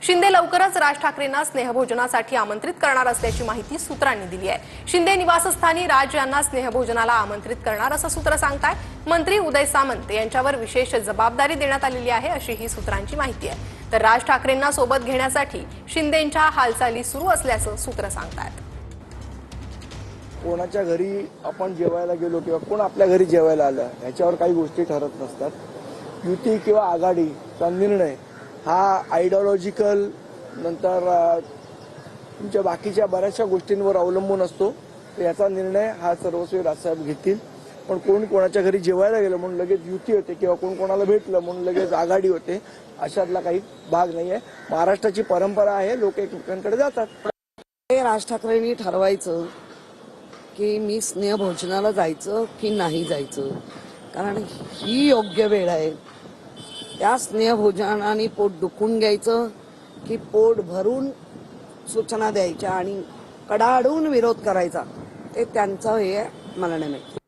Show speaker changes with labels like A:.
A: शिंदे लवकरच राज ठाकरेंना स्नेहभोजनासाठी आमंत्रित करणार असल्याची माहिती सूत्रांनी दिली आहे। शिंदे निवासस्थानी राज यांना स्नेहभोजनाला आमंत्रित करणार असं सूत्र सांगतायत। मंत्री उदय सामंत यांच्यावर विशेष जबाबदारी देण्यात आलेली आहे अशी ही सूत्रांची माहिती आहे। तर राज ठाकरेंना सोबत घेण्यासाठी शिंदेंच्या हालचाली सुरू असल्याचं सूत्र सांगतायत।
B: कोणाच्या घरी आपण जेवायला गेलो किंवा कोण आपल्या घरी जेवायला आलं याच्यावर काही गोष्टी ठरत नसतात। युती किंवा आघाडीचा निर्णय हा आयडिओलॉजिकल नंतर तुमच्या बाकीच्या बऱ्याचशा गोष्टींवर अवलंबून असतो। याचा निर्णय हा सर्वस्वी राजसाहेब घेतील। पण कोण कोणाच्या घरी जेवायला गेलं म्हणून लगेच युती होते किंवा कोण कोणाला भेटलं म्हणून लगेच आघाडी होते अशातला काही भाग नाहीये। महाराष्ट्राची परंपरा आहे, लोक एकमेकांकडे जातात।
C: राज ठाकरेंनी ठरवायचं की मी स्नेहभोजनाला जायचं की नाही जायचं, कारण ही योग्य वेळ आहे। त्या स्नेहभोजनाने पोट दुखून घ्यायचं की पोट भरून सूचना द्यायच्या आणि कडाडून विरोध करायचा, ते त्यांचं हे आहे, मला नाही माहिती।